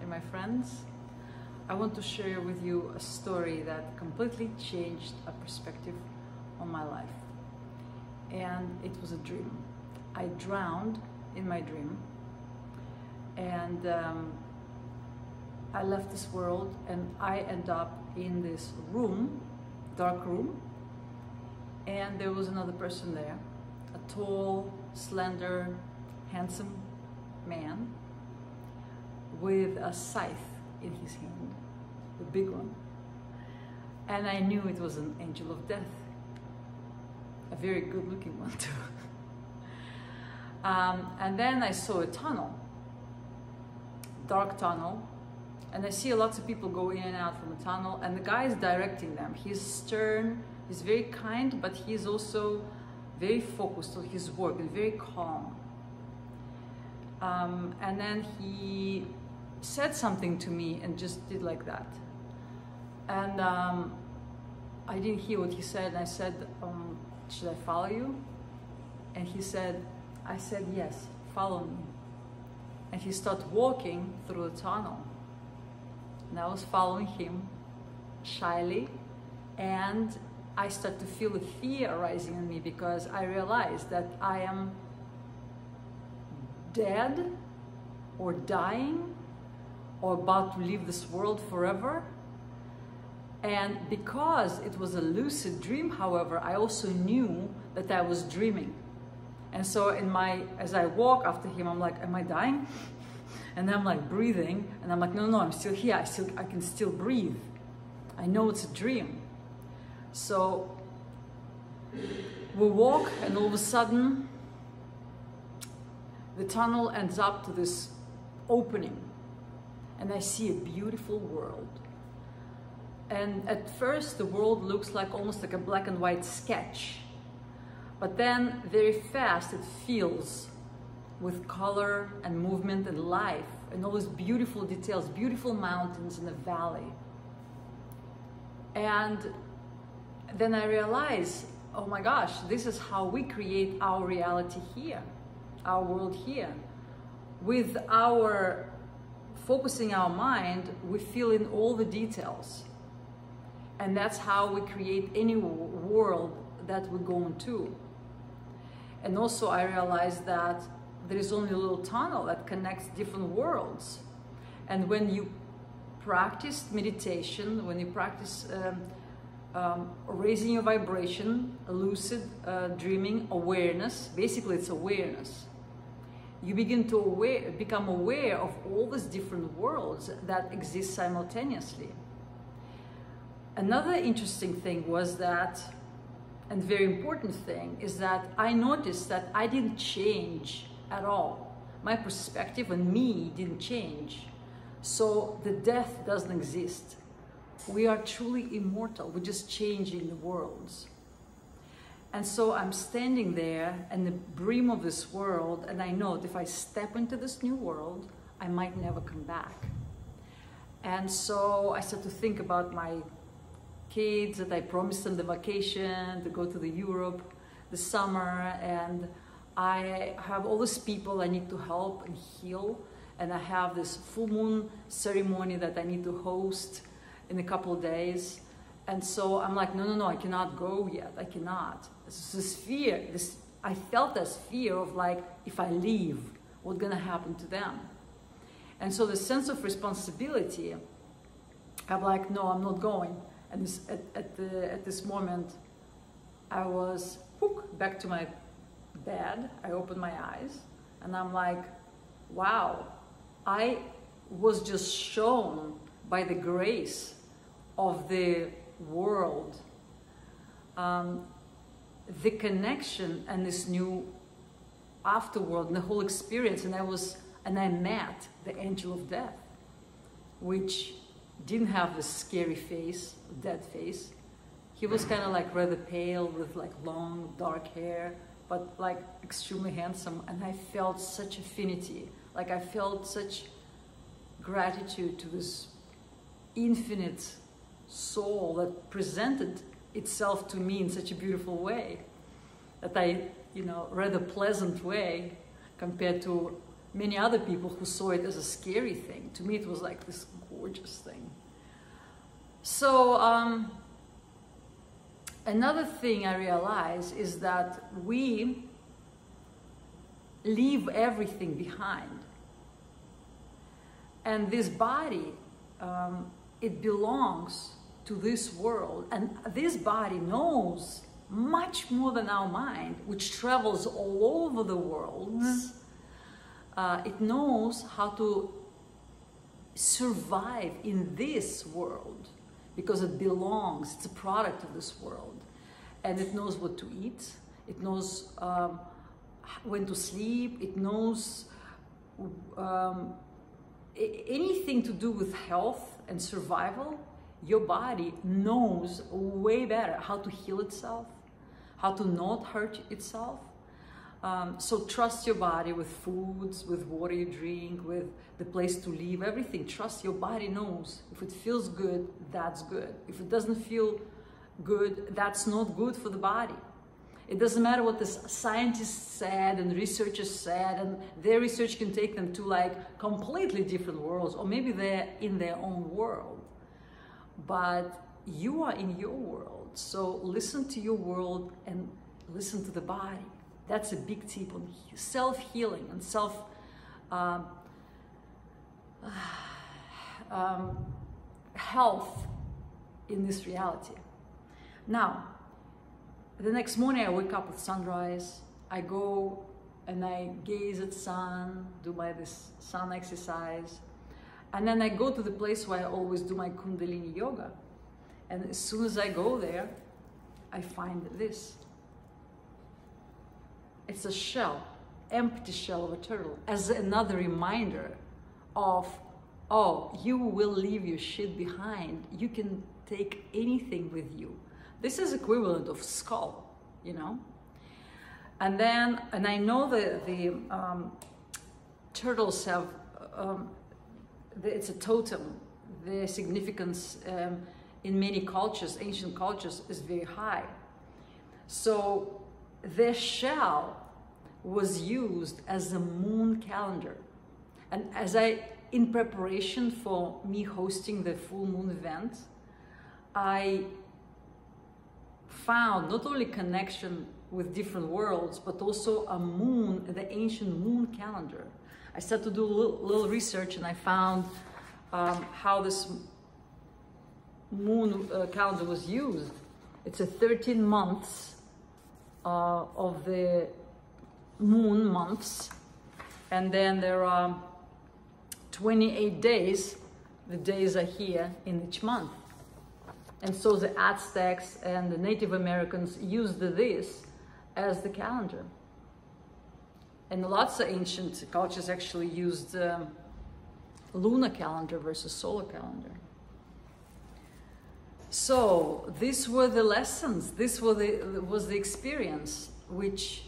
my friends. I want to share with you a story that completely changed a perspective on my life. And it was a dream. I drowned in my dream, and I left this world, and I ended up in this room, dark room, and there was another person there, a tall, slender, handsome man with a scythe in his hand, a big one. And I knew it was an angel of death, a very good looking one too. And then I saw a tunnel, dark tunnel, and I see lots of people go in and out from the tunnel, and the guy is directing them. He's stern, he's very kind, but he's also very focused on his work and very calm. And then he said something to me and just did like that. And I didn't hear what he said, and I said, should I follow you? And he said, I said, yes, follow me. And he started walking through the tunnel. And I was following him shyly, and I started to feel the fear arising in me, because I realized that I am dead or dying or about to leave this world forever. And because it was a lucid dream, however, I also knew that I was dreaming. And so as I walk after him, I'm like, am I dying? And I'm like breathing, and I'm like, no, I'm still here. I can still breathe. I know it's a dream. So we walk, and all of a sudden, the tunnel ends up to this opening, and I see a beautiful world. And at first, the world looks like almost like a black and white sketch. But then very fast it fills with color and movement and life and all these beautiful details, beautiful mountains and a valley. And then I realize, oh my gosh, this is how we create our reality here, our world here. With our focusing our mind, we fill in all the details. And that's how we create any world that we go into. And also I realized that there is only a little tunnel that connects different worlds. And when you practice meditation, when you practice raising your vibration, lucid dreaming, awareness, basically it's awareness. You begin to become aware of all these different worlds that exist simultaneously. Another interesting thing was that, and very important thing, is that I noticed that I didn't change at all. My perspective on me didn't change. So the death doesn't exist. We are truly immortal. We're just changing the worlds. And so I'm standing there in the brim of this world, and I know that if I step into this new world, I might never come back. And so I started to think about my kids, that I promised them the vacation to go to the Europe this summer, and I have all these people I need to help and heal, and I have this full moon ceremony that I need to host in a couple of days. And so I'm like, no, I cannot go yet. I cannot. This fear, I felt this fear of like, if I leave, what's gonna happen to them? And so the sense of responsibility, I'm like, no, I'm not going. And at this moment, I was back to my bed. I opened my eyes, and I'm like, wow, I was just shown by the grace of the world, the connection and this new afterworld and the whole experience. And I met the angel of death, which didn't have this scary face, dead face. He was kind of like rather pale with like long dark hair, but like extremely handsome. And I felt such affinity. Like I felt such gratitude to this infinite soul that presented itself to me in such a beautiful way, that rather pleasant way compared to many other people who saw it as a scary thing. To me, it was like this gorgeous thing. So another thing I realized is that we leave everything behind. And this body, it belongs to this world. And this body knows much more than our mind, which travels all over the world. It knows how to survive in this world because it belongs, it's a product of this world. And it knows what to eat, it knows when to sleep, it knows anything to do with health and survival. Your body knows way better how to heal itself, how to not hurt itself. So trust your body with foods, with water you drink, with the place to live, everything. Trust your body knows. If it feels good, that's good. If it doesn't feel good, that's not good for the body. It doesn't matter what the scientists said and researchers said, and their research can take them to like completely different worlds, or maybe they're in their own world. But you are in your world, so listen to your world and listen to the body. That's a big tip on self-healing and health in this reality. Now, the next morning I wake up with sunrise. I go and I gaze at sun, do this sun exercise. And then I go to the place where I always do my Kundalini yoga. And as soon as I go there, I find this. It's a shell, empty shell of a turtle, as another reminder of, oh, you will leave your shit behind. You can take anything with you. This is equivalent of skull, you know? And then, and I know that the turtles have, it's a totem. Their significance in many cultures, ancient cultures, is very high. So their shell was used as a moon calendar. And in preparation for me hosting the full moon event, I found not only connection with different worlds, but also a moon, the ancient moon calendar. I started to do a little research, and I found how this moon calendar was used. It's a 13 months of the moon months, and then there are 28 days. The days are here in each month. And so the Aztecs and the Native Americans used this as the calendar. And lots of ancient cultures actually used lunar calendar versus solar calendar. So these were the lessons, this was the experience, which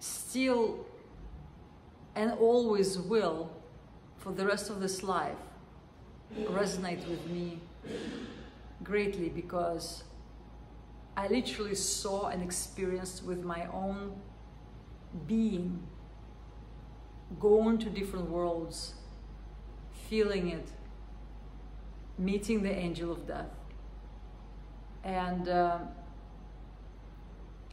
still and always will, for the rest of this life, resonate with me greatly, because I literally saw and experienced with my own being, going to different worlds, feeling it, meeting the angel of death. And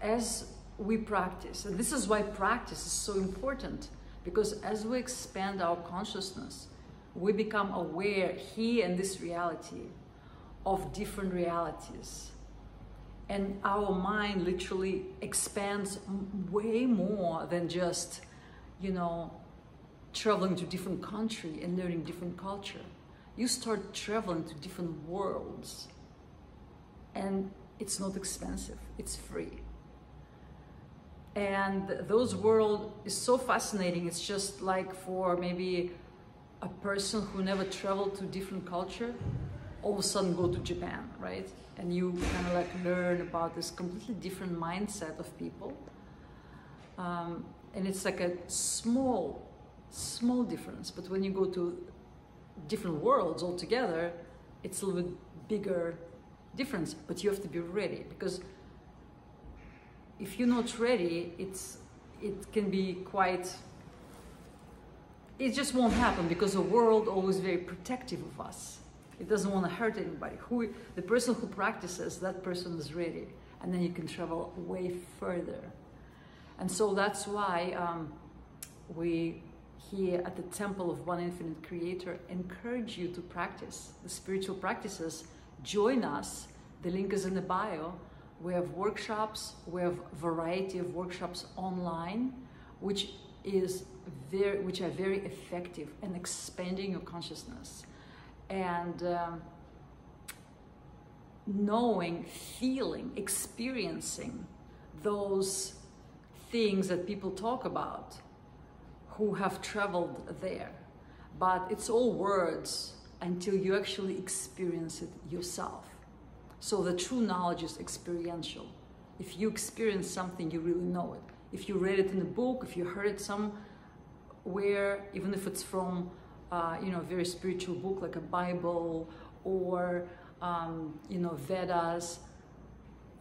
as we practice, and this is why practice is so important, because as we expand our consciousness, we become aware here in this reality of different realities. And our mind literally expands way more than just, you know, traveling to different country and learning different culture. You start traveling to different worlds, and it's not expensive, it's free. And those worlds is so fascinating. It's just like for maybe a person who never traveled to different culture, all of a sudden go to Japan, right? And you kind of like learn about this completely different mindset of people. And it's like a small difference. But when you go to different worlds altogether, it's a little bit bigger difference. But you have to be ready, because if you're not ready, it can be quite, it just won't happen because the world always very protective of us. It doesn't want to hurt anybody. The person who practices, that person is ready. And then you can travel way further. And so that's why we here at the Temple of One Infinite Creator encourage you to practice the spiritual practices. Join us. The link is in the bio. We have workshops. We have a variety of workshops online, which are very effective in expanding your consciousness and knowing, feeling, experiencing those things that people talk about who have traveled there. But it's all words until you actually experience it yourself. So the true knowledge is experiential. If you experience something, you really know it. If you read it in a book, if you heard it somewhere, even if it's from a very spiritual book like a Bible or Vedas,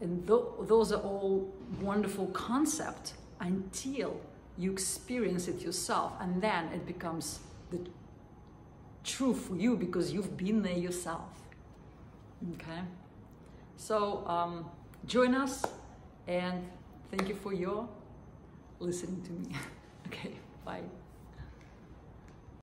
and those are all wonderful concepts until you experience it yourself, and then it becomes the true for you because you've been there yourself. Okay, so join us, and thank you for your listening to me. Okay, bye.